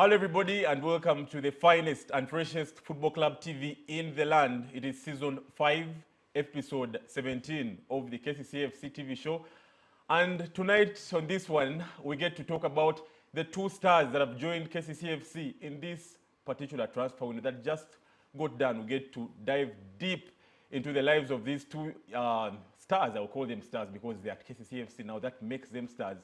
Hello everybody and welcome to the finest and freshest football club TV in the land. It is season 5, episode 17 of the KCCAFC TV show. And tonight on this one, we get to talk about the two stars that have joined KCCAFC in this particular transfer window that just got done. We get to dive deep into the lives of these two stars. I'll call them stars because they are at KCCAFC now. That makes them stars.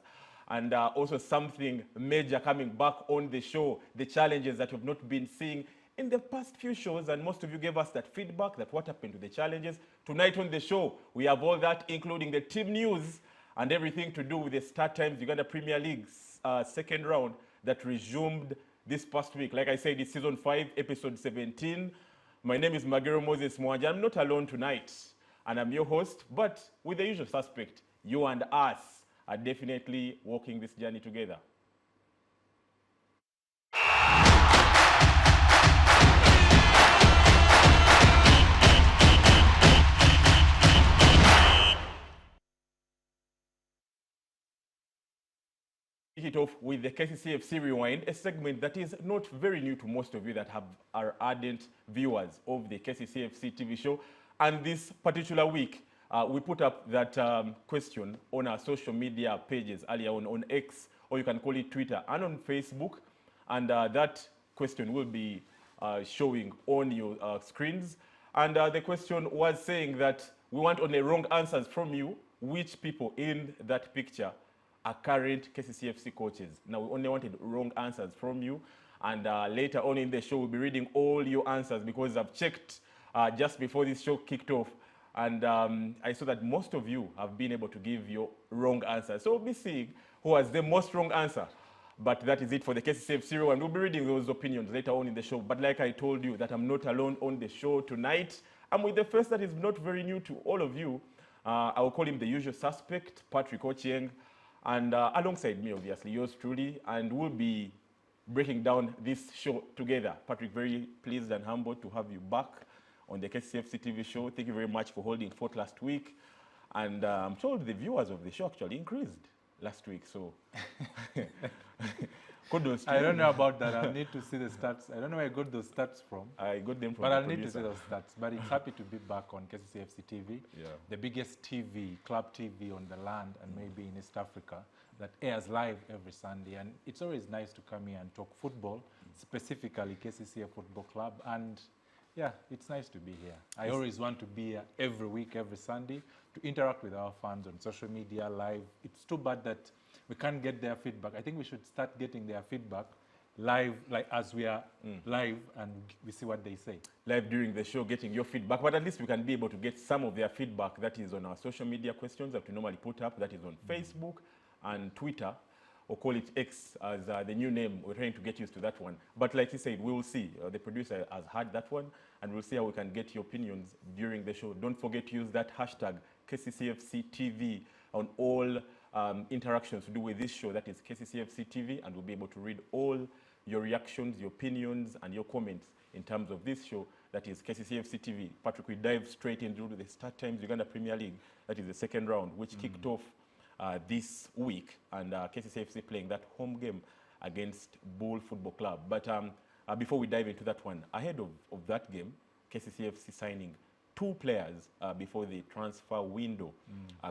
And also something major coming back on the show, the challenges that you've not been seeing in the past few shows, and most of you gave us that feedback, that what happened to the challenges. Tonight on the show, we have all that, including the team news and everything to do with the start times Uganda Premier League's second round that resumed this past week. Like I said, it's season 5, episode 17. My name is Magero Moses Mwanja. I'm not alone tonight, and I'm your host, but with the usual suspect, you and us are definitely walking this journey together. Kick it off with the KCCAFC Rewind, a segment that is not very new to most of you that are ardent viewers of the KCCAFC TV show. And this particular week, we put up that question on our social media pages earlier on X, or you can call it Twitter, and on Facebook. And that question will be showing on your screens. And the question was saying that we want only wrong answers from you, which people in that picture are current KCCAFC coaches. Now, we only wanted wrong answers from you. And later on in the show, we'll be reading all your answers because I've checked just before this show kicked off. And I saw that most of you have been able to give your wrong answer. So we'll be seeing who has the most wrong answer. But that is it for the KCCAFC, and we'll be reading those opinions later on in the show. But like I told you, that I'm not alone on the show tonight. I'm with the first that is not very new to all of you. I will call him the usual suspect, Patrick Ochieng. And alongside me, obviously, yours truly. And we'll be breaking down this show together. Patrick, very pleased and humbled to have you back on the KCCAFC TV show. Thank you very much for holding forth last week. And I'm told the viewers of the show actually increased last week, so kudos to I you. don't know about that. I'll need to see the stats. I don't know where I got those stats from. I got them from but the I'll producer. need to see those stats. But it's happy to be back on KCCAFC TV, the biggest TV, club TV on the land and maybe in East Africa that airs live every Sunday. And it's always nice to come here and talk football, specifically KCCA Football Club. And yeah, it's nice to be here. I always want to be here every week, every Sunday, to interact with our fans on social media, live. It's too bad that we can't get their feedback. I think we should start getting their feedback live, like as we are live, and we see what they say. Live during the show, getting your feedback, but at least we can be able to get some of their feedback that is on our social media questions that we normally put up, that is on Facebook and Twitter, or call it X as the new name. We're trying to get used to that one. But like you said, we will see. The producer has heard that one, and we'll see how we can get your opinions during the show. Don't forget to use that hashtag KCCFC TV on all interactions to do with this show. That is KCCFC TV, and we'll be able to read all your reactions, your opinions, and your comments in terms of this show. That is KCCFC TV. Patrick, we dive straight into the start times Uganda Premier League. That is the second round, which kicked off this week, and KCCAFC playing that home game against Bull Football Club. But before we dive into that one, ahead of that game, KCCAFC signing 2 players before the transfer window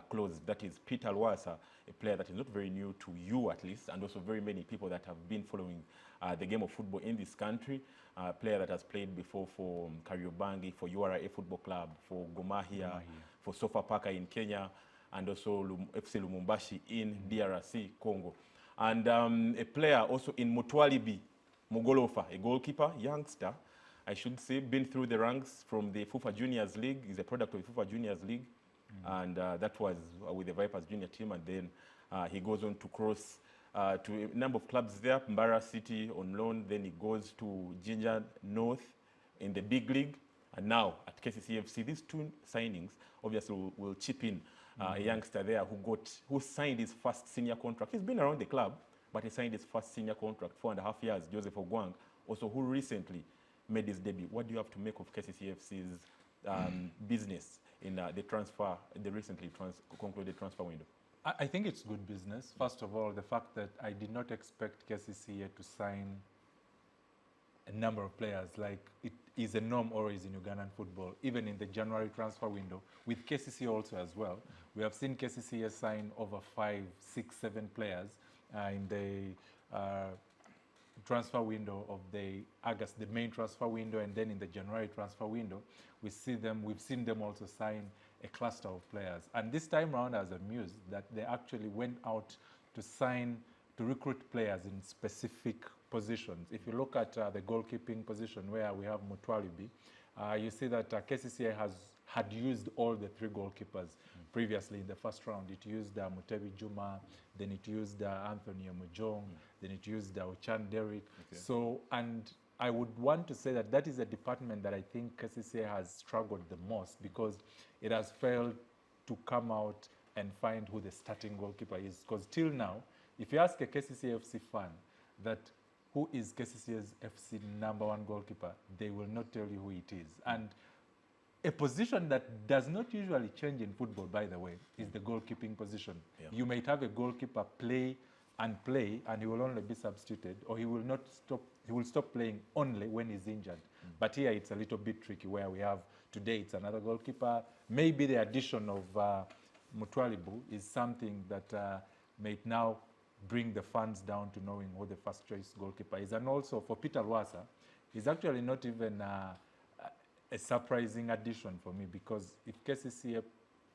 closed. That is Peter Lwasa, a player that is not very new to you at least, and also very many people that have been following the game of football in this country. A player that has played before for Kariobangi, for URA Football Club, for Gomahia, for Sofapaka in Kenya, and also FC Lumumbashi in DRC, Congo. And a player also in Mutwalibi, Mugolofa, a goalkeeper, youngster, I should say, been through the ranks from the FUFA Juniors League. He's a product of the FUFA Juniors League. And that was with the Vipers Junior team. And then he goes on to cross to a number of clubs there, Mbara City on loan. Then he goes to Jinja North in the big league. And now at KCCAFC, these 2 signings obviously will chip in. A youngster there who signed his first senior contract. He's been around the club, but he signed his first senior contract, 4.5 years, Joseph Ogwang, also who recently made his debut. What do you have to make of KCCAFC's business in the recently concluded transfer window? I think it's good business. First of all, the fact that I did not expect KCCA to sign a number of players, like it is a norm always in Ugandan football, even in the January transfer window, with KCCA also as well. We have seen KCCA sign over 5, 6, 7 players in the transfer window of the August, the main transfer window, and then in the January transfer window, we've seen them also sign a cluster of players. And this time around, I was amused that they actually went out to recruit players in specific positions. If you look at the goalkeeping position where we have Mutwalibi, you see that KCCA had used all the 3 goalkeepers previously in the first round. It used Mutebi Juma, then it used Anthony Omujong, then it used Ochan Derrick. Okay. So, and I would want to say that that is a department that I think KCCA has struggled the most, because it has failed to come out and find who the starting goalkeeper is. Because till now, if you ask a KCCA FC fan that who is KCCA's FC #1 goalkeeper, they will not tell you who it is. And a position that does not usually change in football, by the way, is the goalkeeping position. Yeah. You might have a goalkeeper play, and he will only be substituted, or he will stop playing only when he's injured. But here it's a little bit tricky, where we have today it's another goalkeeper. Maybe the addition of Mutwalibu is something that may now bring the fans down to knowing who the first choice goalkeeper is. And also for Peter Lwasa, he's actually not even a surprising addition for me, because if KCCA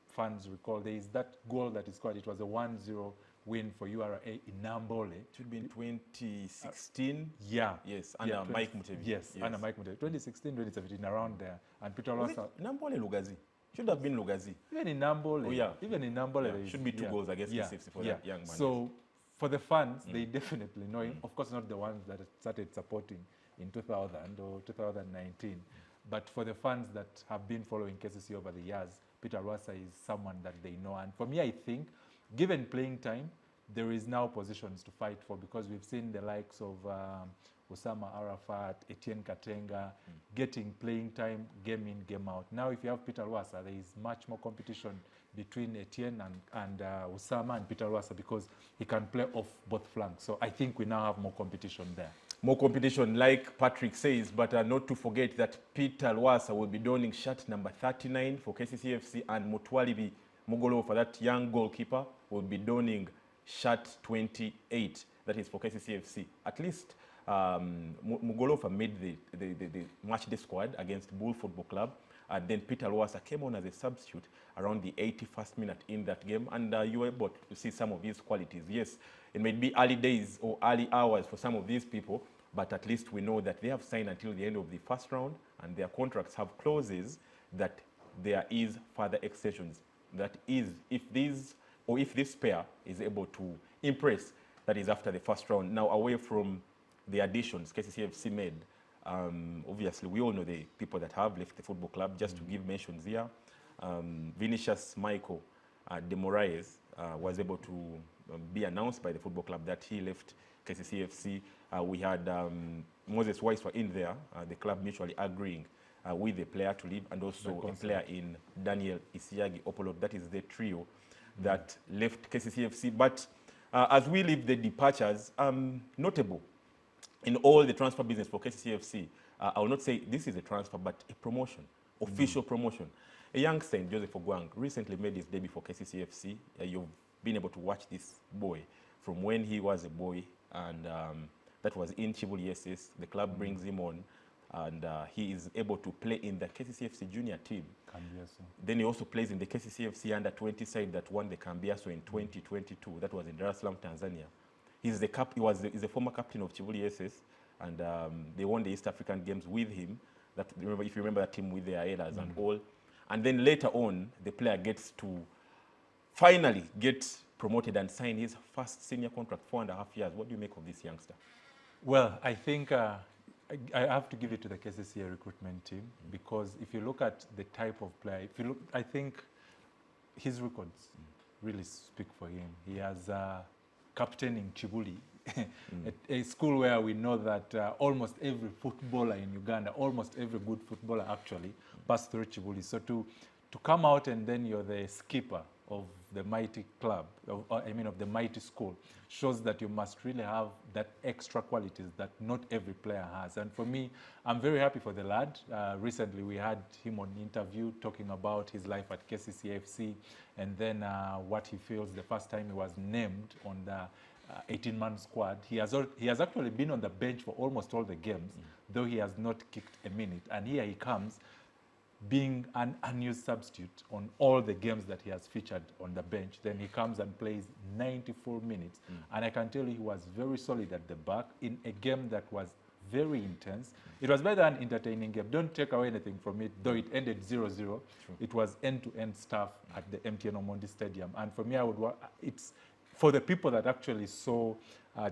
fans recall, there is that goal that is scored. It was a 1-0 win for URA in Nambole. It should be in 2016. Yeah. Yes, under Mike Mutebi. Yes, under Mike Mutebi. 2016, 2017, around there. And Peter Lwasa. Nambole Lugazi. Should have been Lugazi. Even in Nambole. Oh, yeah. Even in Nambole. Yeah. Should be 2 goals against KCFC for that young man. So for the fans, they definitely know him. Of course, not the ones that started supporting in 2000 or 2019. But for the fans that have been following KCCA over the years, Peter Lwasa is someone that they know. And for me, I think, given playing time, there is now positions to fight for, because we've seen the likes of Osama Arafat, Etienne Katenga, getting playing time, game in, game out. Now, if you have Peter Lwasa, there is much more competition between Etienne and Osama and Peter Lwasa, because he can play off both flanks. So I think we now have more competition there. More competition, like Patrick says, but not to forget that Peter Lwasa will be donning shirt number 39 for KCCAFC, and Mutwalibi Mugolo, for that young goalkeeper, will be donning shirt 28. That is for KCCAFC. At least Mugolova made the match day squad against Bull Football Club, and then Peter Lwasa came on as a substitute around the 81st minute in that game, and you were able to see some of his qualities. Yes, it may be early days or early hours for some of these people, but at least we know that they have signed until the end of the first round, and their contracts have clauses that there is further extensions. That is, if this pair is able to impress, that is after the first round. Now, away from the additions KCCAFC made, obviously we all know the people that have left the football club. Just to give mentions here, Vinicius Michael de Moraes was able to be announced by the football club that he left KCCAFC. We had Moses Weiss were in there, the club mutually agreeing with the player to leave, and also a player in Daniel Isiagi Opolo. That is the trio that left KCCAFC. But as we leave the departures, notable in all the transfer business for KCCAFC, I will not say this is a transfer, but a promotion, official promotion. A youngster in Joseph Ogwang recently made his debut for KCCAFC. You've been able to watch this boy from when he was a boy, and that was in Chibuli SS. The club brings him on, and he is able to play in the KCCAFC junior team. Then he also plays in the KCCAFC under-20 side that won the Kambiaso in 2022. That was in Dar es Salaam, Tanzania. He's the former captain of Chibuli SS, and they won the East African Games with him. That, remember, if you remember that team with their elders and all. And then later on, the player gets to finally get promoted and sign his first senior contract, 4.5 years. What do you make of this youngster? Well, I think I have to give it to the KCCA recruitment team, because if you look at the type of player, I think his records really speak for him. He has captaining Chibuli, a school where we know that almost every footballer in Uganda, almost every good footballer actually, passed through Chibuli. So to come out and then you're the skipper of the mighty club, of the mighty school, shows that you must really have that extra qualities that not every player has. And for me, I'm very happy for the lad. Recently, we had him on interview talking about his life at KCCA FC, and then what he feels the first time he was named on the 18-man squad. He has actually been on the bench for almost all the games, though he has not kicked a minute. And here he comes, being an unused substitute on all the games that he has featured on the bench. Then he comes and plays 94 minutes. And I can tell you he was very solid at the back in a game that was very intense. It was better an entertaining game. Don't take away anything from it, though it ended 0-0. True. It was end-to-end stuff at the MTN Omondi Stadium. And for me, it's for the people that actually saw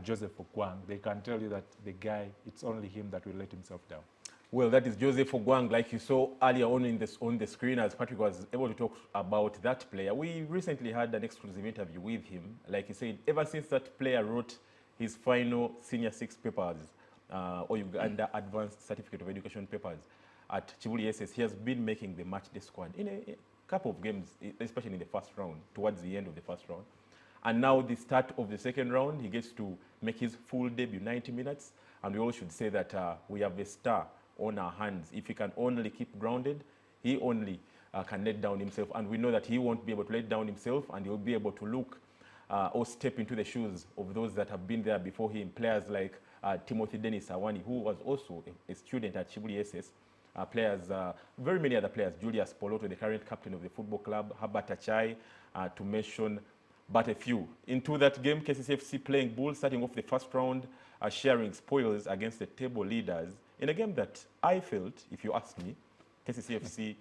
Joseph Ogwang, they can tell you that the guy, it's only him that will let himself down. Well, that is Joseph Ogwang, like you saw earlier on on the screen as Patrick was able to talk about that player. We recently had an exclusive interview with him. Like he said, ever since that player wrote his final Senior 6 papers, or Uganda Advanced Certificate of Education papers at Chibuli SS, he has been making the matchday squad in a couple of games, especially in the first round, towards the end of the first round. And now the start of the second round, he gets to make his full debut, 90 minutes. And we all should say that we have a star on our hands. If he can only keep grounded, he only can let down himself. And we know that he won't be able to let down himself, and he'll be able to look or step into the shoes of those that have been there before him. Players like Timothy Dennis Awani, who was also a student at Chibuli SS. Very many other players, Julius Poloto, the current captain of the football club, Herbert Achayi, to mention but a few. Into that game, KCCFC playing bull, starting off the first round, sharing spoils against the table leaders in a game that I felt, if you ask me, KCCFC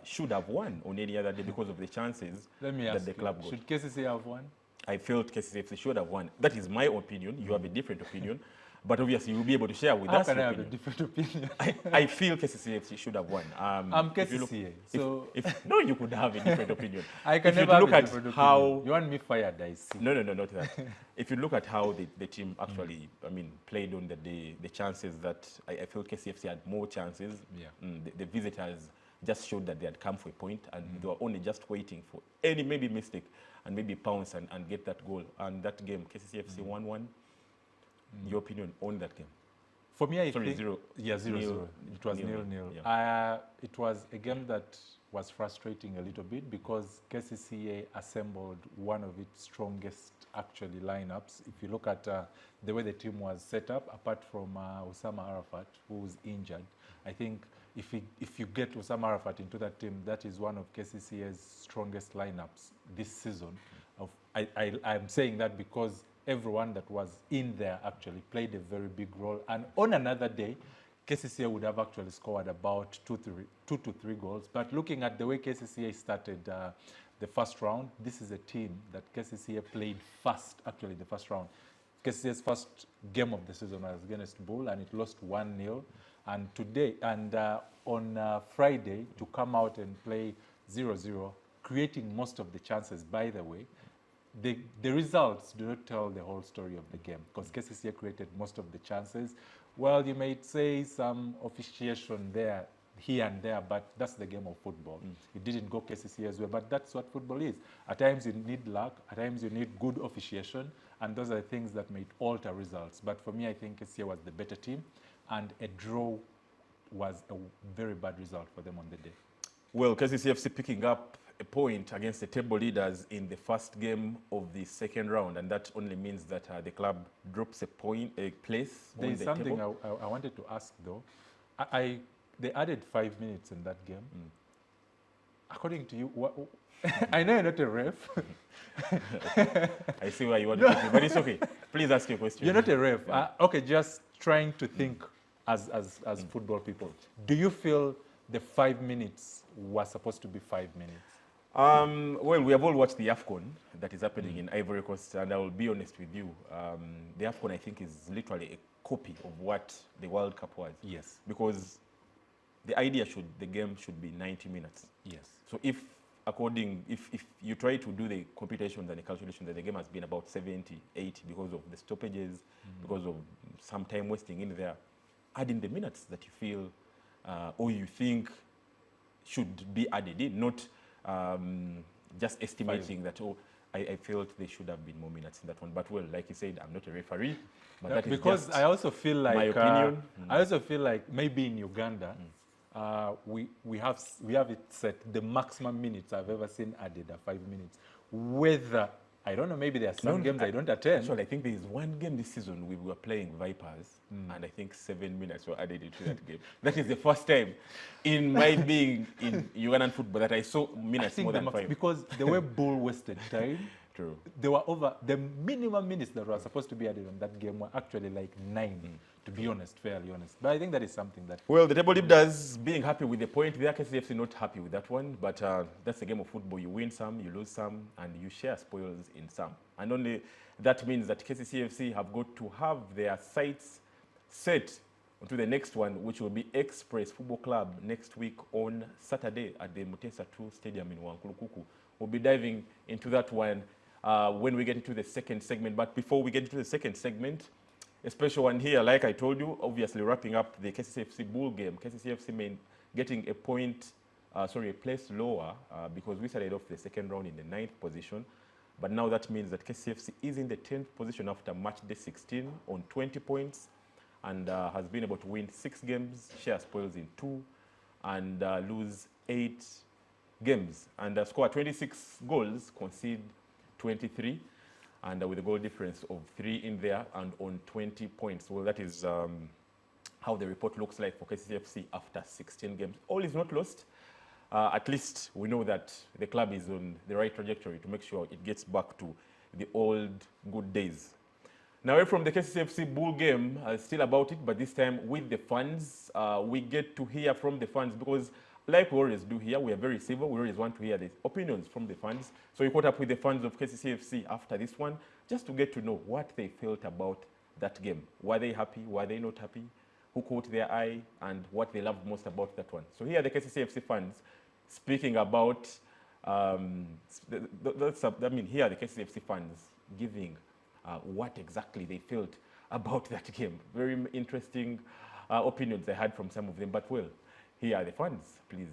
should have won on any other day because of the chances that the club got. Should KCC have won? I felt KCCFC should have won. That is my opinion. You have a different opinion. But obviously, you'll be able to share with us. How can I have a different opinion? I feel KCCFC should have won. I'm KCCA, so... No, you could have a different opinion. I can never have a different opinion. You want me fired, I see. No, not that. If you look at how the team actually, played on the day, the chances that I feel KCFC had more chances. Yeah. The visitors just showed that they had come for a point, and they were only just waiting for any maybe mistake and maybe pounce and get that goal. And that game, KCCFC 1-1. Your opinion on that game? For me, I think 0-0. It was 0-0. Yeah. It was a game that was frustrating a little bit because KCCA assembled one of its strongest actually lineups. If you look at the way the team was set up, apart from Osama Arafat, who was injured, I think if you get Osama Arafat into that team, that is one of KCCA's strongest lineups this season. I'm saying that because everyone that was in there actually played a very big role. And on another day, KCCA would have actually scored about 2 to 3 goals. But looking at the way KCCA started the first round, this is a team that KCCA played first, actually the first round. KCCA's first game of the season was against Bull, and it lost 1-0. And today, on Friday, to come out and play 0-0, creating most of the chances, by the way, the results do not tell the whole story of the game because KCCA created most of the chances. Well, you may say some officiation there, here and there, but that's the game of football. It didn't go KCCA's way, but that's what football is. At times you need luck, at times you need good officiation, and those are the things that may alter results. But for me, I think KCCA was the better team, and a draw was a very bad result for them on the day. Well, KCCFC picking up a point against the table leaders in the first game of the second round, and that only means that the club drops a place on the table. There's something I wanted to ask though. They added 5 minutes in that game. According to you, I know you're not a ref. I see why you want to take me, but it's okay. Please ask your question. You're not a ref. Okay, just trying to think as football people. Do you feel the 5 minutes was supposed to be 5 minutes? Well, we have all watched the AFCON that is happening in Ivory Coast, and I will be honest with you. The AFCON, I think, is literally a copy of what the World Cup was. Yes. Because the idea the game should be 90 minutes. Yes. So if you try to do the computations and the calculations, that the game has been about 70, 80 because of the stoppages, because of some time wasting in there, add in the minutes that you feel or you think should be added in, not just estimating that, oh, I felt there should have been more minutes in that one. But well, like you said, I'm not a referee. But that is because I also feel like my opinion. I also feel like maybe in Uganda, we have it set. The maximum minutes I've ever seen added are 5 minutes. Whether I don't know, maybe there are some games I don't attend. Actually, I think there is one game this season we were playing Vipers, and I think 7 minutes were added into that game. That is the first time in my being in Ugandan football that I saw minutes more than 5. Because the way Bull wasted time, True. they were over the minimum minutes that were supposed to be added on that game were actually like 9, to be honest, fairly honest. But I think that is something that... Well, the table leaders being happy with the point there, KCCAFC not happy with that one, but that's the game of football. You win some, you lose some, and you share spoils in some. And only that means that KCCAFC have got to have their sights set onto the next one, which will be Express Football Club next week on Saturday at the Mutesa 2 Stadium in Wankulukuku. We'll be diving into that one when we get into the second segment. But before we get into the second segment, a special one here, like I told you, obviously wrapping up the KCCAFC Bull game. KCCAFC getting a place lower because we started off the second round in the 9th position. But now that means that KCCAFC is in the 10th position after match day 16 on 20 points and has been able to win 6 games, share spoils in 2, and lose 8 games. And score 26 goals, concede 23. And with a goal difference of 3 in there and on 20 points. Well, that is how the report looks like for KCCAFC after 16 games. All is not lost. At least we know that the club is on the right trajectory to make sure it gets back to the old good days. Now, away from the KCCAFC Bull game, still about it, but this time with the fans. We get to hear from the fans because like we always do here, we are very civil. We always want to hear the opinions from the fans. So we caught up with the fans of KCCAFC after this one, just to get to know what they felt about that game. Were they happy? Were they not happy? Who caught their eye? And what they loved most about that one. So here are the KCCAFC fans speaking about, here are the KCCAFC fans giving what exactly they felt about that game. Very interesting opinions I had from some of them. But well, here are the fans, please.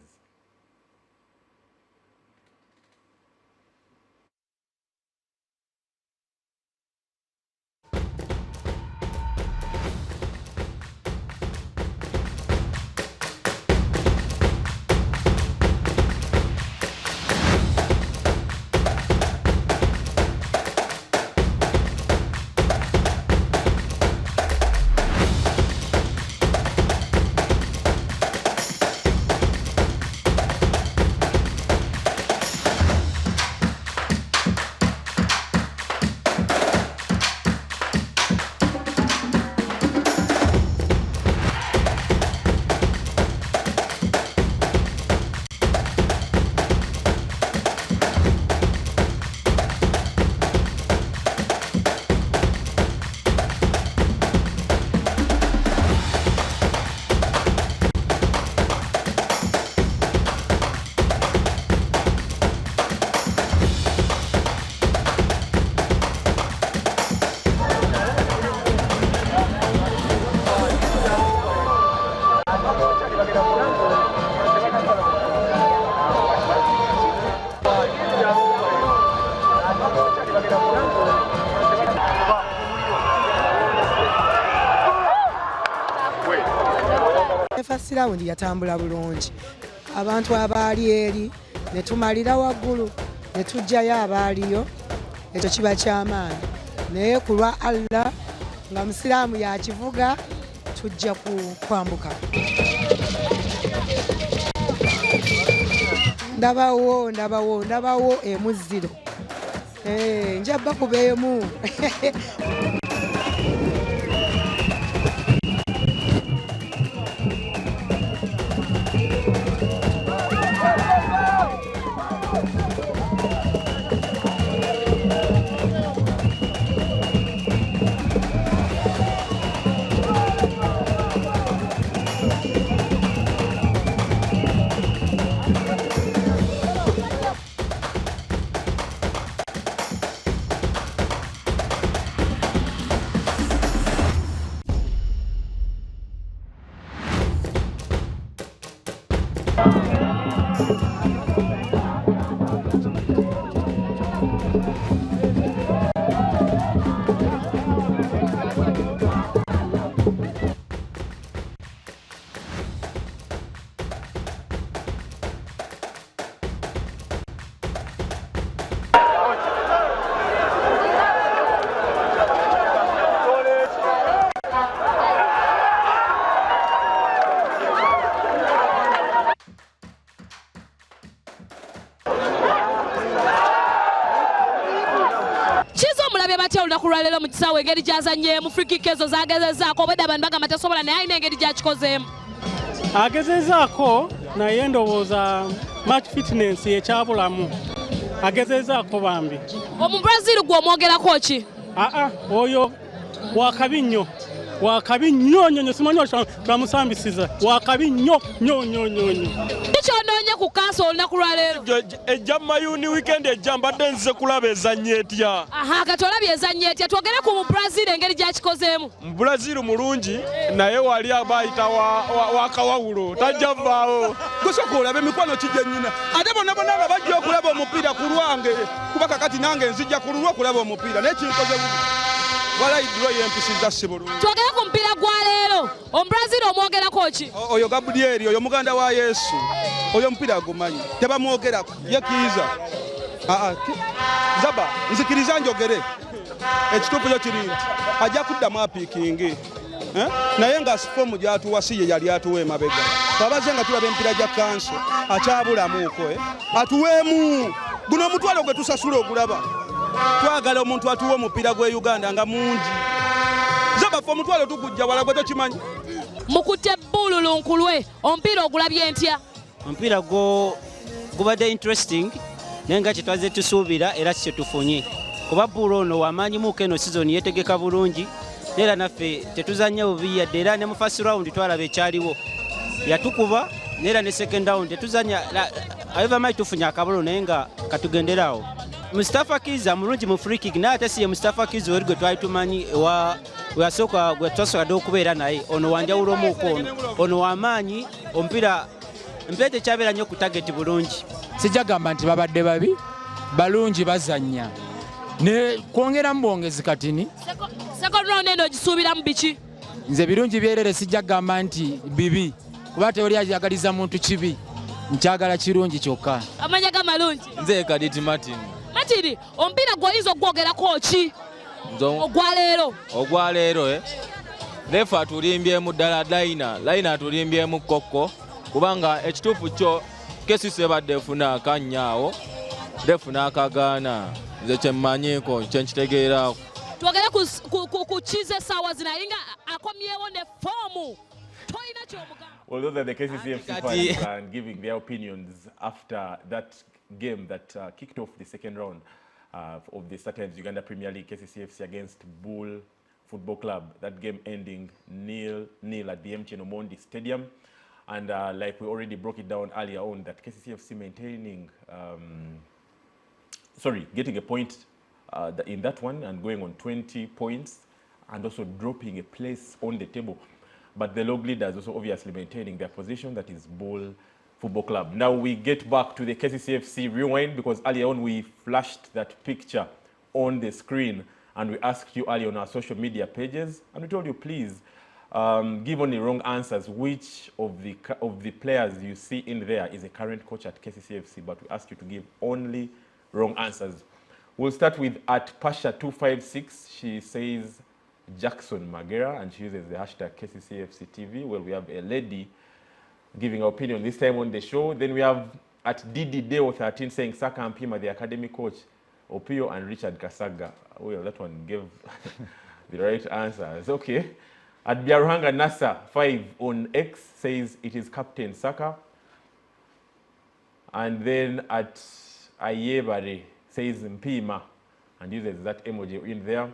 First round yatambula bulungi. Abantu abaali eri ne tumalira waggulu ne tujjayo abaaliyo ekyo kiba ky'amaanyi. Naye ku lwa Allah nga musiraamu yakivuga tujja kwambuka. Ndabawo emuziro. Njabba kubeemu. atya olunaku lwaleero mu kisaawe engeri gy'azannyeemu free kick ezo zaagezezaako obwedda abantu bagamba tasobola naye alina engeri gy'akikozeemu. Agezezaako naye ndowooza match fitness yekyabulamu. Agezezaako bambi. Omubrazil gw'omwogerako ki? Oyo wakabi nnyo. Wakabi nnyo simanyi twamusambisiza. Wakabi nnyo. Kyondoonye ku kanso olunaku lwaleero. Ejja mayuni weekend ejja mbadde nzize kulaba ezannye etya. Kati olabye ezannye etya twogere ku mu Brazil engeri gy'akikozeemu. Mu Brazil mulungi naye wali abayita wakawawulo tajja vaawo. Gusooka olabe emikwano kijja nnyina. Ate bonna bajja okulaba omupiira ku lwange kuba kakati nange nzijja ku lulwo okulaba omupiira naye kinkoze walayidiro yempisiza sibulungi. Twogere ku mupiira gwa leero Omubrazil omwogerako ki? Oyo Gabriel oyo muganda wa Yesu oyo mupiira gumanyi tebamwogerako ye kiiza. Zaba nzikiriza njogere ekituufu kyo kiri nti ajja kuddamu apiikingi naye nga fomu gy'atuwasiye yali atuwa emabega twabaze nga tulaba empiira gya kanso akyabulamuuko atuweemu guno omutwalo gwe tusasula ogulaba twagala omuntu atuwa omupiira gwe Uganda nga mungi. Zaba fe omutwalo tugujja wala gwe tokimanyi. Mukutte bbululunkulwe omupiira ogulabye ntya? Omupiira gubadde interesting naye nga kyetwaze tusuubira era kikye tufunye kuba bbulo ono wamaanyimuuko eno sizoni yeetegeka bulungi era naffe tetuzannya bubi yadde era ne mu first round twalaba ekyaliwo yatukuba era ne second round tetuzannya avamayi tufunye akabulo naye nga katugenderawo. Mustafa Kiza mulungi mu free kick naye ate si ye Mustafa Kiza weri gwe twali tumanyi weyasooka gwe twasooka okubeera naye ono wanjawulomuuko ono wamaanyi omupiira tekyabeera nnyo ku target bulungi. Sijja gamba nti babadde babi balungi bazannya ne kwongeramu bwongezi katini. Second round eno ogisuubiramu biki? Nze birungi byerere sijja gamba nti bibi kuba tewali ayagaliza muntu kibi nkyagala kirungi kyokka. Amanya ga malungi. Nze Kaditi Martin. Martin, omupiira gw'oyinza okwogerako ki? Ogwa leero lefa atulimbyemu ddala layina atulimbyemu kokko kubanga ekituufu kyo KCCA badde efuna akanyaawo defuna akagaana nze kyemmanyiiko kyenkitegeerako. Twogere ku kize essaawa zino naye nga akomyewo ne foomu toyina ky'omugamba. Well, those are the KCCAFC fans and giving their opinions after that game that kicked off the second round of the Startimes Uganda Premier League, KCCAFC against Bull Football Club. That game ending 0-0 at the MTN Omondi Stadium. And like we already broke it down earlier on, that KCCAFC maintaining, getting a point in that one and going on 20 points and also dropping a place on the table. But the log leaders also obviously maintaining their position, that is Bull Football Club. Now we get back to the KCCAFC rewind because earlier on we flashed that picture on the screen and we asked you earlier on our social media pages and we told you please give only wrong answers. Which of the players you see in there is a current coach at KCCAFC, but we ask you to give only wrong answers. We'll start with @Pasha256. She says Jackson Magera and she uses the hashtag KCCAFC TV. Well, we have a lady giving her opinion this time on the show. Then we have @DDDeo13 saying Saka Mpima, the academy coach, Opio and Richard Kasaga. Well, that one gave the right answers. Okay. @Biaruhanga Nasa 5 on X says it is Captain Saka. And then @Ayebare says Mpima and uses that emoji in there.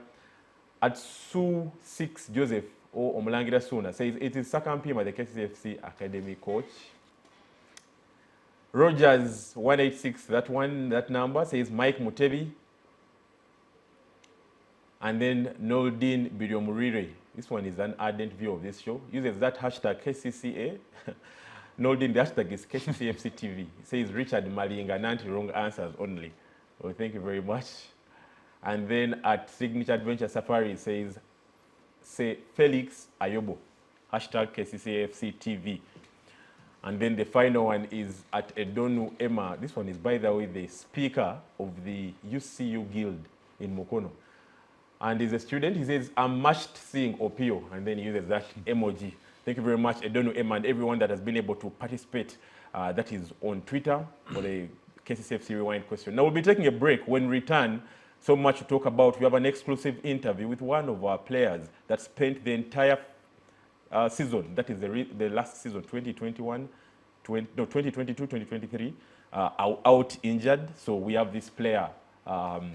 @Su6 Joseph or Omulangira Suna says it is Saka Mpima, the KCCAFC academy coach. Rogers 186, that number says Mike Mutebi. And then Noldin Biryomurire. This one is an ardent viewer of this show. Uses that hashtag KCCA. Noldin, the hashtag is KCCAFC TV. It says Richard Malinga, Nanti, wrong answers only. Well, thank you very much. And then @Signature Adventure Safari says, say Felix Ayobo, hashtag KCCAFC TV. And then the final one is @Edonu Emma. This one is, by the way, the speaker of the UCU Guild in Mukono. And he's a student. He says, I'm mashed seeing Opio. And then he uses that emoji. Thank you very much, Edonu Emma, and everyone that has been able to participate. That is on Twitter for the KCCAFC Rewind question. Now we'll be taking a break. When we return, So much to talk about. We have an exclusive interview with one of our players that spent the entire season, that is the last season, 2022-2023, out injured. So we have this player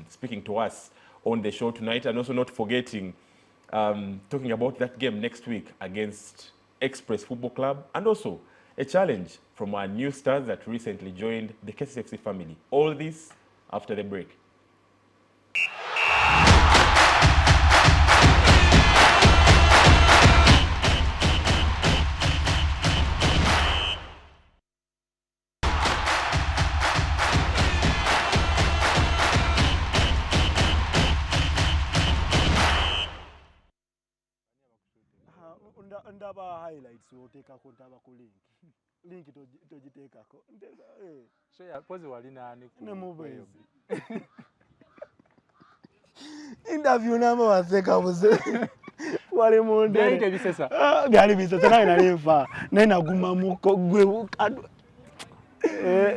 speaking to us on the show tonight, and also not forgetting talking about that game next week against Express Football Club, and also a challenge from our new stars that recently joined the KCCFC family. All this after the break. Ndaba highlights otekako ndaba ku link togitekako so ya pose wali nani ne mubezi interview namba waseka buze wali munde byali bisesa byali bisesa naye nalimfa naye naguma muko gwe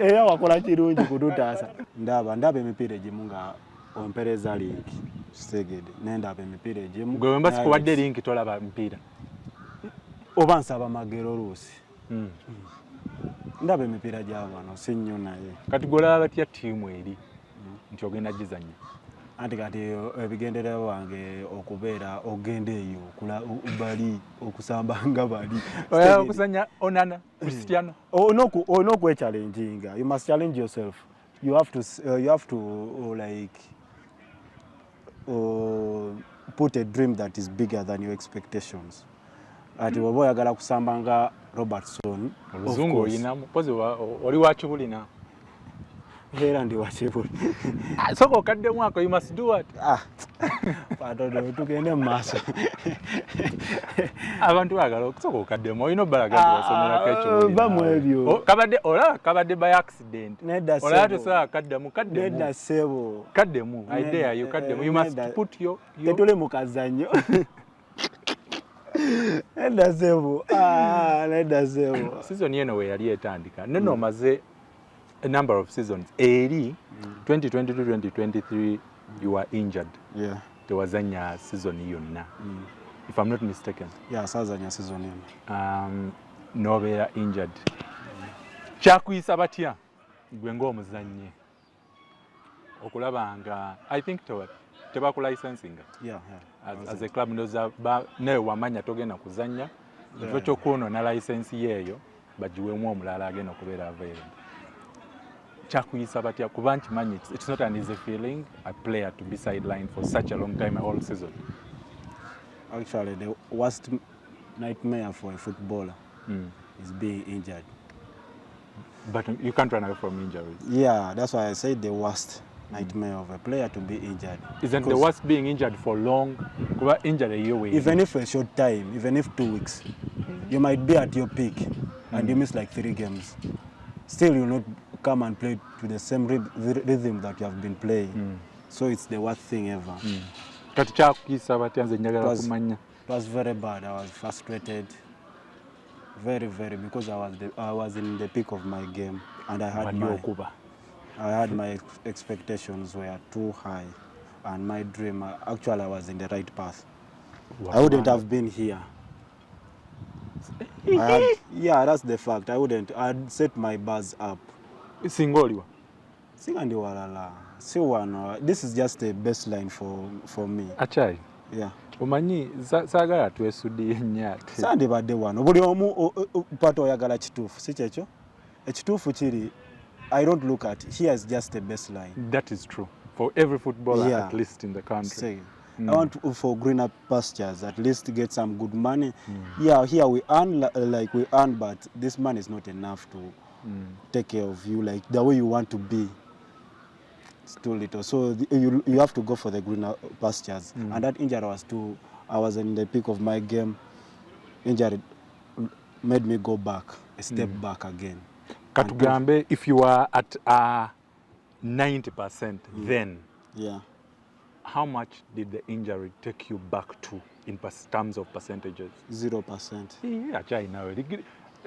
era wakola kirungi kututaasa ndaba emipiira egimu nga ompereza link segede nendaba emipiira egimu gwe mbasi kuwadde link tolaba emipiira oba nsaba magero luusi ndaba emipiira gy'abaana si nnyo naye kati golaba batya ttiimu eri nti ogenda gizanya anti kati ebigenderera wange okubeera ogenda eyo bali okusamba nga bali okusanya onana Cristiano onokwechallenginga. You must challenge yourself. You have to like put a dream that is bigger than your expectations. Ati waba oyagala kusamba nga Robertson oluzungu oyinamu pozi oli wakibulina era ndi wakibuli soko okadde mwako you must do what pardon tugende mu maaso abantu bagala okusoko okaddemu olina obbalaga wasomera kecho bamu ebyo kabadde by accident olaba tosobola kaddemu nedda sebo kaddemu idea yo kaddemu you must put your tetule mu kazannyo nedda sebo season yeno we yali etandika neno omaze a number of seasons eri 2022-2023 you were injured. Yeah. Tewazanya season yonna. If I'm not mistaken. Yeah, sazanya season yonna. Nobeera injured. Kyakuyisa batya gwe ng'omuzannyi okulaba nga I think tebaku licensing. Yeah. As a club ndoza naye wamanya togenda kuzanya ekifo ky'okuno na license yeeyo bagiwemu omulala agenda okubeera available. Kyakuyisa batya kuba nkimanyi it's not an easy feeling a player to be sidelined for such a long time all season. Actually the worst nightmare for a footballer is being injured. But you can't run away from injuries. Yeah, that's why I said the worst nightmare of a player to be injured. Isn't the worst being injured for long? Even if a short time, even if 2 weeks, you might be at your peak and you miss like 3 games. Still you'll not come and play to the same rhythm that you have been playing. So it's the worst thing ever. It was very bad. I was frustrated. Very, because I was in the peak of my game and I had my expectations were too high and my dream, actually I was in the right path. Wow. I wouldn't have been here. Yeah, that's the fact. I'd set my bars up. Singoliwa. Singandiwalala. This is just a baseline for me. Achayi. Yeah. Omanyi sagala twesudde nnyate. Sandi badde wano. Buli omu pato oyagala kituufu. Si kyekyo? Ekituufu kiri I don't look at here is just a baseline. That is true. For every footballer at least in the country. I want for greener pastures, at least get some good money. Yeah, here we earn but this money is not enough to take care of you like the way you want to be. It's too little. So you have to go for the greener pastures. And that injury I was in the peak of my game. Injury made me go back, a step back again. Katugambe, if you are at 90% then, how much did the injury take you back to in terms of percentages? 0%. Yeah,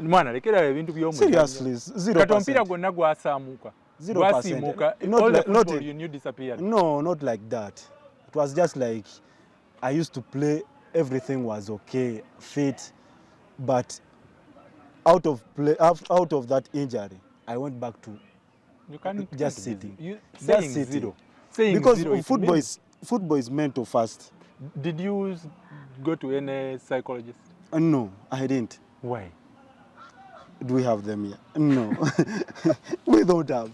mwana lekera ebintu by'omu. Seriously, 0%. Kati omupiira gwonna gwasaamuka. 0%. All the football you knew disappeared. No, not like that. It was just like I used to play, everything was okay, fit, but out of that injury, I went back to just sitting. Saying zero. Saying because zero, football is meant to fast. Did you go to any psychologist? No, I didn't. Why? Do we have them here? No. We don't have.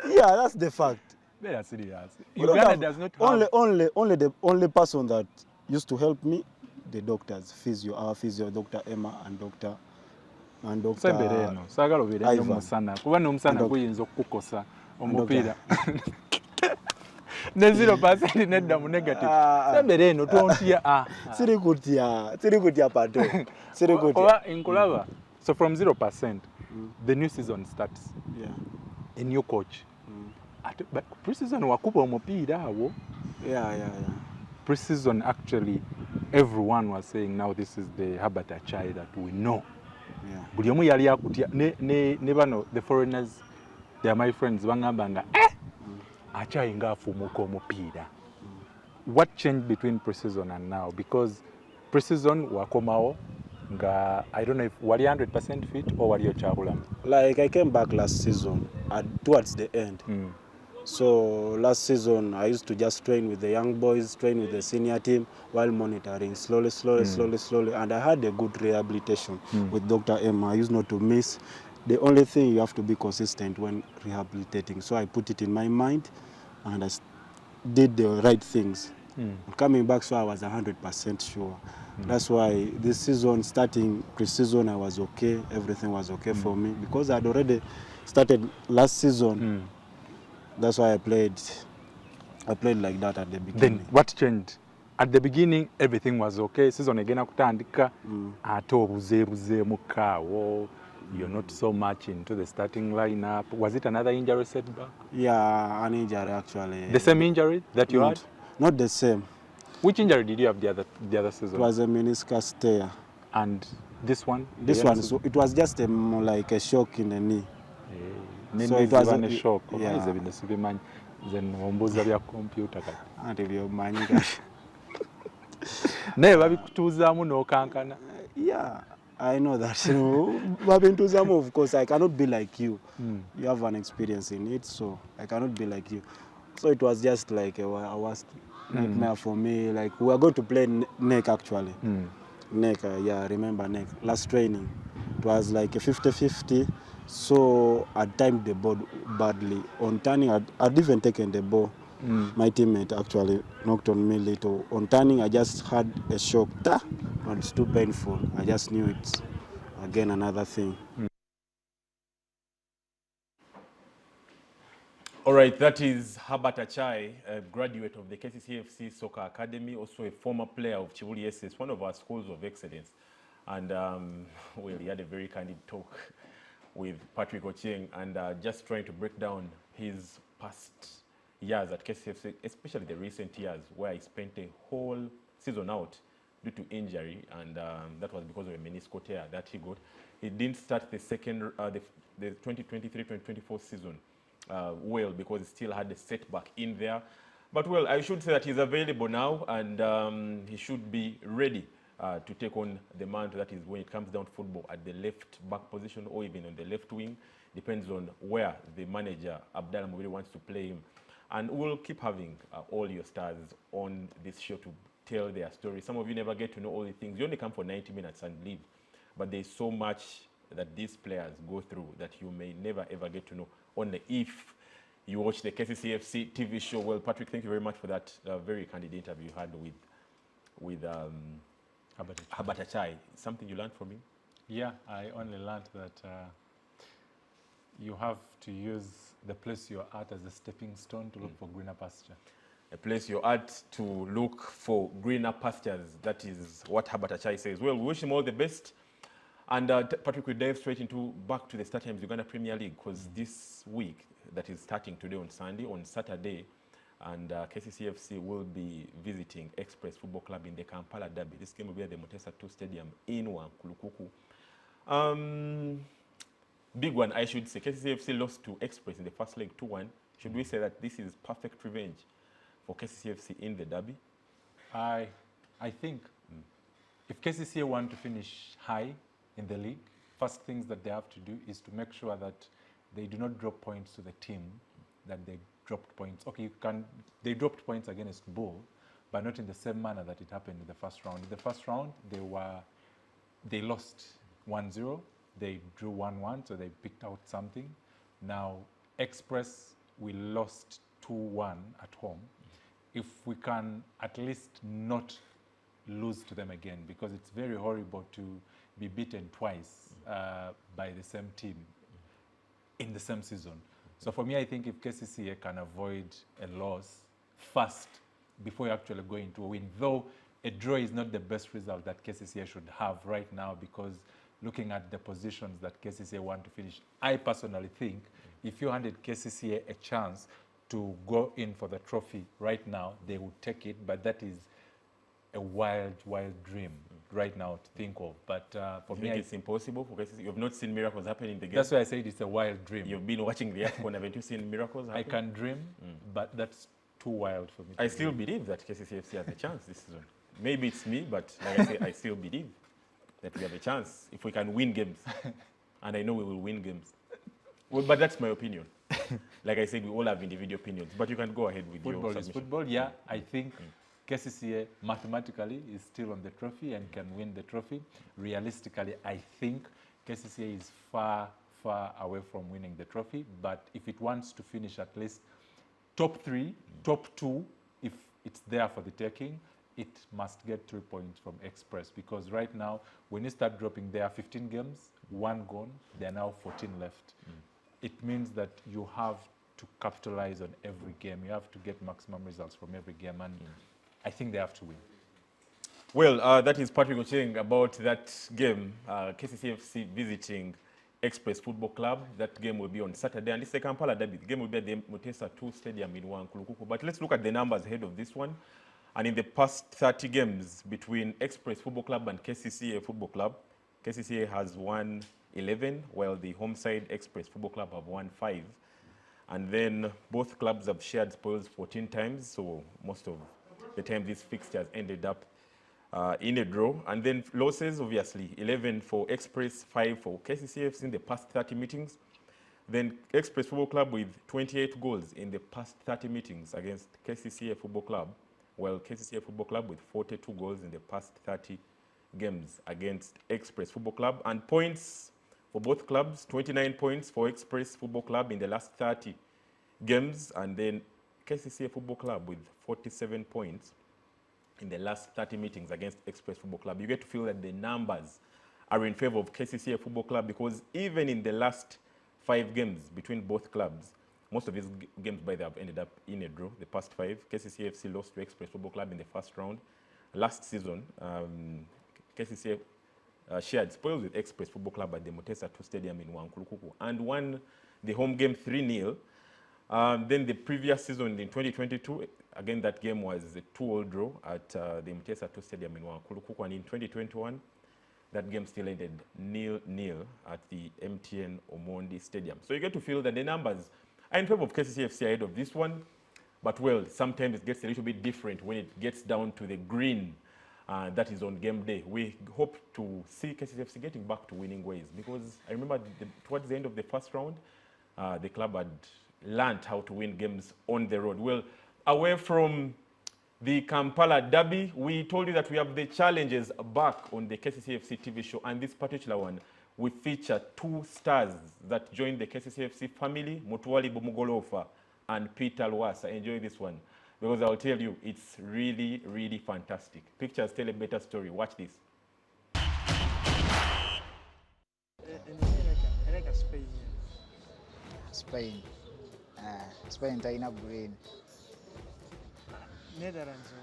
Yeah, that's the fact. That's serious. Uganda does not have... The only person that used to help me, the doctors, our physio, Dr. Emma and Dr. Ivan. Kuba n'omusana guyinza okukukosa omupiira. Ne 0% nedda mu negative. Sembere eno tontya. Siri kutya pato. Inkulaba. So from 0%, the new season starts. Yeah. A new coach. But pre-season wakuba omupiira awo. Yeah. Pre-season actually, everyone was saying now this is the Herbert Achayi that we know. Buli omu yali akutya ne bano the foreigners, they are my friends, bangamba nga Achayi nga afumuka omupiira. What changed between pre-season and now? Because pre-season wakomawo nga I don't know if wali 100% fit or wali okyabulamu. Like I came back last season towards the end. So last season I used to just train with the young boys, train with the senior team while monitoring slowly, and I had a good rehabilitation with Dr. Emma. I used not to miss. The only thing, you have to be consistent when rehabilitating. So I put it in my mind and I did the right things. Coming back, so I was 100% sure. That's why this season, starting pre-season, I was okay. Everything was okay for me because I'd already started last season. That's why I played like that at the beginning. Then what changed? At the beginning, everything was okay. Season again akutandika ate obuzeebuzeemu kaawo. You're not so much into the starting lineup. Was it another injury setback? Yeah, an injury actually. The same injury that you had? Not the same. Which injury did you have the other season? It was a meniscus tear. And this one? This one, it was just like a shock in the knee. So it was a shock. Yeah. Then wombuza bya computer kati. Ate byomanyika. Naye babikutuuzaamu n'okankana. Yeah, I know that. Babintuuzaamu, of course, I cannot be like you. You have an experience in it, so I cannot be like you. So it was just like a worst nightmare for me. Like we were going to play neck actually. Neck, yeah, remember neck. Last training, it was like a 50-50. So I timed the ball badly. On turning, I'd even taken the ball. My teammate actually knocked on me little. On turning, I just had a shock. And it's too painful. I just knew it's again another thing. All right, that is Herbert Achayi, a graduate of the KCCA FC Soccer Academy, also a former player of Chibuli SS, one of our schools of excellence. And well, he had a very candid talk with Patrick Ochieng and just trying to break down his past years at KCCA, especially the recent years where he spent a whole season out due to injury, and that was because of a meniscal tear that he got. He didn't start the 2023-2024 season well because he still had a setback in there. But well, I should say that he's available now and he should be ready to take on the mantle that is when it comes down to football at the left back position or even on the left wing. Depends on where the manager, Abdallah Mubiri, wants to play him. And we'll keep having all your stars on this show to tell their story. Some of you never get to know all the things. You only come for 90 minutes and leave. But there's so much that these players go through that you may never ever get to know, only if you watch the KCCA FC TV show. Well, Patrick, thank you very much for that very candid interview you had with Herbert Achayi. Something you learned from him? Yeah, I only learned that you have to use the place you're at as a stepping stone to look for greener pasture. A place you're at to look for greener pastures. That is what Herbert Achayi says. Well, we wish him all the best. And Patrick, we dive straight back to the Star Times Uganda Premier League, because this week, that is starting today on Sunday, on Saturday, and KCCFC will be visiting Express Football Club in the Kampala derby. This game will be at the Mutesa 2 Stadium in Wankulukuku. big one, I should say. KCCAFC lost to Express in the first leg 2-1. Should we say that this is perfect revenge for KCCAFC in the derby? I think if KCCA want to finish high in the league, first things that they have to do is to make sure that they do not drop points to the team that they dropped points. Okay, they dropped points against Bull, but not in the same manner that it happened in the first round. In the first round, they lost 1-0, they drew 1-1, so they picked out something. Now, Express, we lost 2-1 at home. If we can at least not lose to them again, because it's very horrible to be beaten twice by the same team in the same season. So for me, I think if KCCA can avoid a loss first before you actually go into a win, though a draw is not the best result that KCCA should have right now, because looking at the positions that KCCA want to finish, I personally think if you handed KCCA a chance to go in for the trophy right now, they would take it, but that is a wild, wild dream right now to think of. But for me, it's impossible for KCCA. You've not seen miracles happen in the game. That's why I said it's a wild dream. You've been watching the AFCON, haven't you seen miracles happen? I can dream, but that's too wild for me. I still believe that KCCAFC has a chance this season. Maybe it's me, but like I say, I still believe that we have a chance if we can win games. And I know we will win games. Well, but that's my opinion. Like I said, we all have individual opinions. But you can go ahead with your submission. Football, yeah. I think KCCA mathematically is still on the trophy and can win the trophy. Realistically, I think KCCA is far, far away from winning the trophy. But if it wants to finish at least top 3, top 2, if it's there for the taking, it must get 3 points from Express, because right now, when you start dropping, there are 15 games, 1 gone, there are now 14 left. It means that you have to capitalize on every game. You have to get maximum results from every game, and I think they have to win. Well, that is Patrick Ocheng about that game, KCCAFC visiting Express Football Club. That game will be on Saturday, and it's the Kampala derby. The game will be at the Mutesa 2 Stadium in Wankulukuku. But let's look at the numbers ahead of this one. And in the past 30 games between Express Football Club and KCCA Football Club, KCCA has won 11, while the home side Express Football Club have won 5. And then both clubs have shared spoils 14 times, so most of the time these fixtures ended up in a draw. And then losses, obviously, 11 for Express, 5 for KCCAFC in the past 30 meetings. Then Express Football Club with 28 goals in the past 30 meetings against KCCA Football Club, while KCCA Football Club with 42 goals in the past 30 games against Express Football Club. And points for both clubs, 29 points for Express Football Club in the last 30 games, and then KCCA Football Club with 47 points in the last 30 meetings against Express Football Club. You get to feel that the numbers are in favor of KCCA Football Club, because even in the last 5 games between both clubs, most of these games, by the way, have ended up in a draw. The past 5, KCCAFC lost to Express Football Club in the first round. Last season, KCCA shared spoils with Express Football Club at the Mutesa 2 Stadium in Wankulukuku and won the home game 3-0. Then the previous season in 2022, again, that game was a 2-2 draw at the Mutesa 2 Stadium in Wankulukuku. And in 2021, that game still ended 0-0 at the MTN Omondi Stadium. So you get to feel that the numbers are in favor of KCCAFC ahead of this one. But, well, sometimes it gets a little bit different when it gets down to the green that is on game day. We hope to see KCCAFC getting back to winning ways, because I remember towards the end of the first round, the club had learned how to win games on the road. Well, away from the Kampala derby, we told you that we have the challenges back on the KCCAFC TV show, and this particular one, we feature 2 stars that joined the KCCAFC family, Mutuwali Bomugolofa and Peter Lwasa. Enjoy this one, because I'll tell you, it's really, really fantastic. Pictures tell a better story. Watch this. Spain taina green. Netherlands.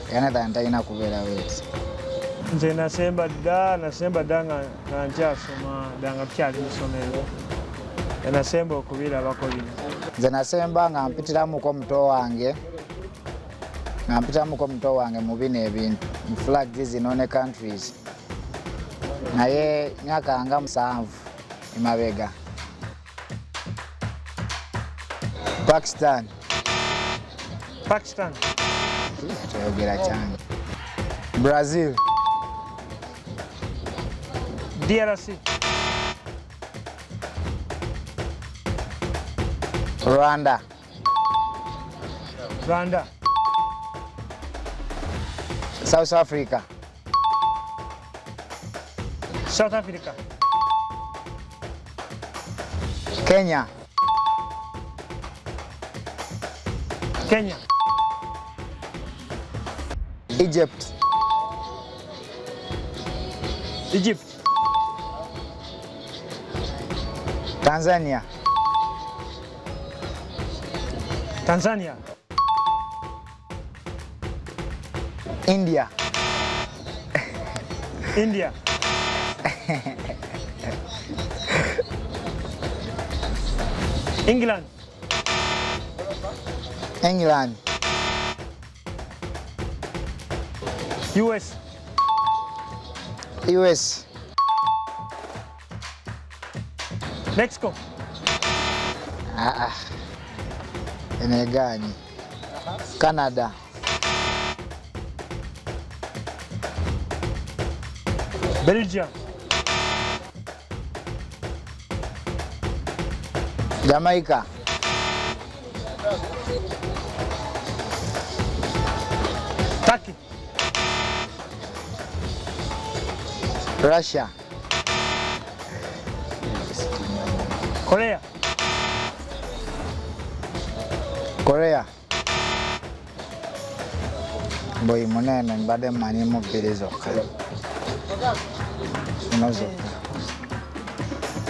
Canada taina kubera wet. Nze nasemba dda nga nkyasoma danga tukyali mu ssomero. Nasemba okubira abakolina. Nze nasemba nga mpitiramuko muto wange mu bino ebintu. Mu flags zino ne countries. naye myaka nga 7 emabega. Pakistan. Pakistan. Tuyogera kyange. Brazil. DRC. Rwanda. Rwanda. South Africa. South Africa. Kenya. Kenya. Egypt. Egypt. Tanzania. Tanzania. India. India. England. England. US. US. Mexico. Eneo gani? Canada. Belgium. Jamaica. Turkey. Russia. Korea. Korea. Boy munene mbade mani mubiri zokka. Zokka.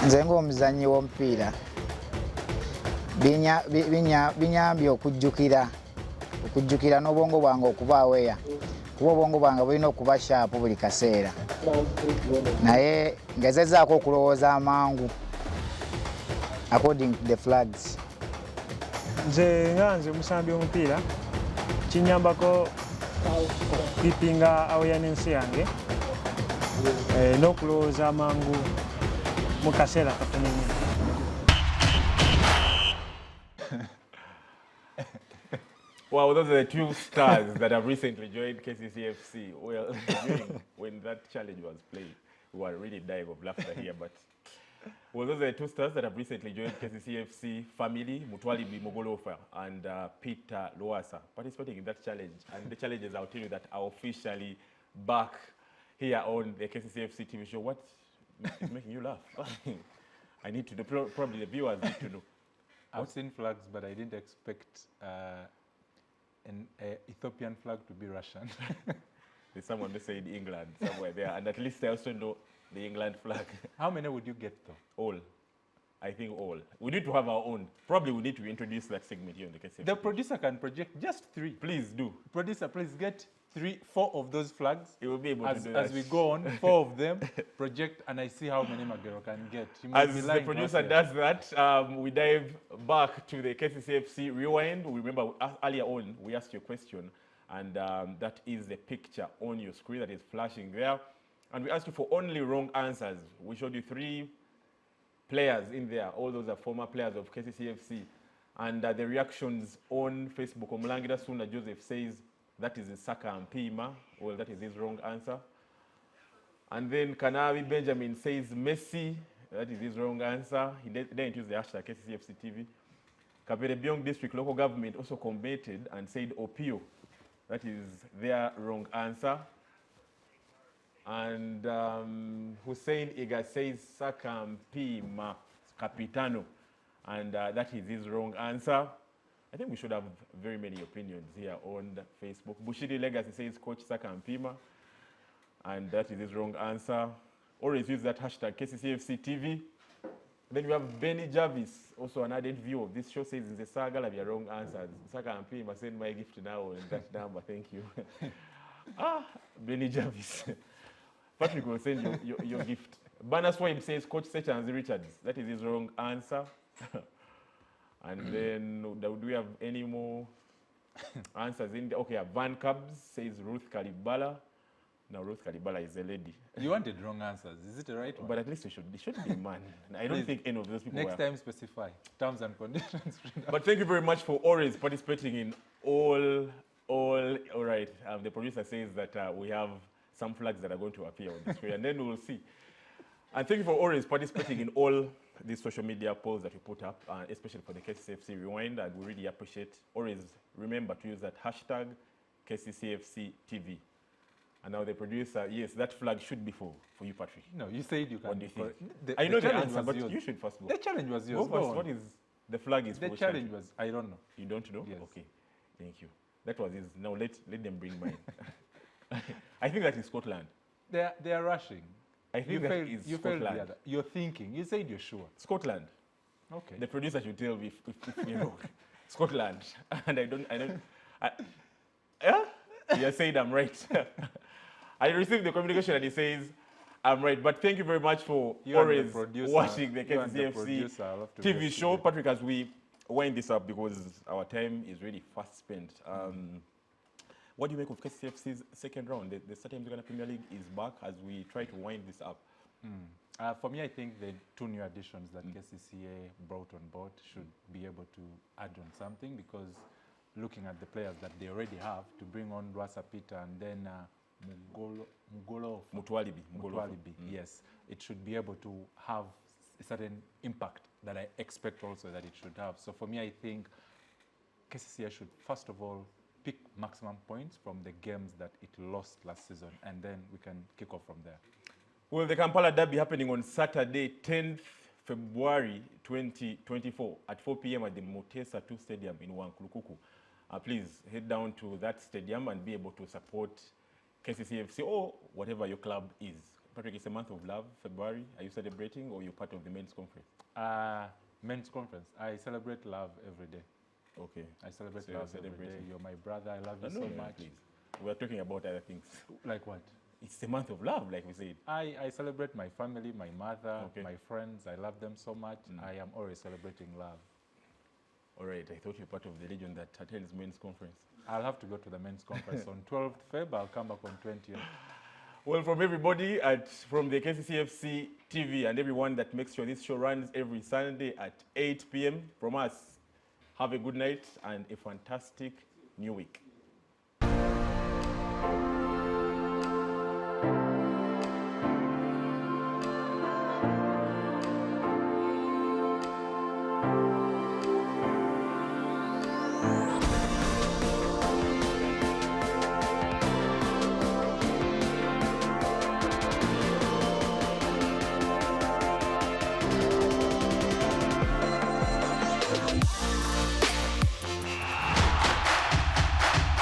Nze ng'omuzannyi w'omupiira binyambye okujjukira n'obwongo bwange okuba aweya kuba obwongo bwange bulina okuba shaapu buli kaseera naye ngezezaako okulowooza amangu according to the flags. Nze omusambi w'omupiira kinyambako okukipinga awareness yange n'okulowooza amangu mu kaseera katono nnyo. Wow, those are the two stars that have recently joined KCCAFC. Well, when that challenge was played, we were really dying of laughter here. But well, those are the two stars that have recently joined KCCAFC family, Mutwali Mogolofa and Peter Loasa, participating in that challenge. And the challenges, I'll tell you that are officially back here on the KCCAFC TV show. What is making you laugh? I need to know. Probably the viewers need to know. I've seen flags, but I didn't expect an Ethiopian flag to be Russian. There's someone who said England somewhere there, and at least I also know the England flag. How many would you get though? All. I think all. We need to have our own. Probably we need to introduce that segment here on the KCCA. The producer can project just 3. Please do. Producer, please get 4 of those flags. He will be able to do that. As we go on, 4 of them, project, and I see how many Magero can get. As the producer does that, we dive back to the KCCAFC Rewind. Remember, earlier on, we asked you a question, and that is the picture on your screen that is flashing there. And we asked you for only wrong answers. We showed you 3 players in there. All those are former players of KCCAFC. And the reactions on Facebook. Omulangira Suna Joseph says, that is Saka and Pima. Well, that is his wrong answer. And then Kanavi Benjamin says Messi. That is his wrong answer. He didn't use the hashtag KCCFC TV. Kapere Byong District Local Government also commented and said Opio. That is their wrong answer. And Hussein Iga says Saka and Pima Capitano. And that is his wrong answer. I think we should have very many opinions here on Facebook. Bushiri Legacy says Coach Saka and Pima, and that is his wrong answer. Always use that hashtag KCCFC TV. Then we have Benny Jarvis, also an added view of this show, says in the saga of your wrong answers. Saka and Pima, send my gift now on that number. Thank you. Benny Jarvis. Patrick will send your gift. Banner Swaim says Coach Sechanzi Richards. That is his wrong answer. And then, do we have any more answers in there? Okay, Van Cubs says Ruth Kalibala. Now Ruth Kalibala is a lady. You wanted wrong answers. Is it the right one? But at least it should be a man. I don't think any of those people Next time specify terms and conditions. But thank you very much for always participating in all right. The producer says that we have some flags that are going to appear on the screen, and then we will see. And thank you for always participating in all these social media polls that you put up, especially for the KCCFC Rewind, and we really appreciate. Always remember to use that hashtag KCCAFC TV. And now the producer, yes, that flag should be for you, Patrick. No, you said you can. What do you think? I know the answer, but you should first go. The challenge was yours. Go first. What is the flag is the for? Challenge was, I don't know. You don't know? Yes. Okay, thank you. That was his. Now let them bring mine. I think that is Scotland. They are rushing. I think that is Scotland. You're thinking. You said you're sure. Scotland. Okay. The producer should tell me if you know. Scotland. And I don't. Yeah? You said I'm right. I received the communication and he says I'm right. But thank you very much for always watching the KCCFC TV show. Patrick, as we wind this up, because our time is really fast spent. What do you make of KCCFC's second round? The Saturday Ghana Premier League is back as we try to wind this up. For me, I think the two new additions that KCCA brought on board should be able to add on something, because looking at the players that they already have, to bring on Rwasa Peter and then Mutwalibi, yes, it should be able to have a certain impact that I expect also that it should have. So for me, I think KCCA should first of all pick maximum points from the games that it lost last season, and then we can kick off from there. Well, the Kampala Derby happening on Saturday, 10th February 2024 at 4 p.m. at the Mutesa 2 Stadium in Wankulukuku. Please head down to that stadium and be able to support KCCFC or whatever your club is. Patrick, it's a month of love, February. Are you celebrating, or you're part of the men's conference? Men's conference. I celebrate love every day. Okay. I celebrate love every day. You're my brother. I love you so much. Please. We're talking about other things. Like what? It's the month of love, like we said. I celebrate my family, my mother, my friends. I love them so much. I am always celebrating love. All right. I thought you were part of the legion that attends men's conference. I'll have to go to the men's conference on 12th Feb. I'll come back on 20th. Well, from everybody from the KCCFC TV and everyone that makes sure this show runs every Sunday at 8 p.m. from us, have a good night and a fantastic new week.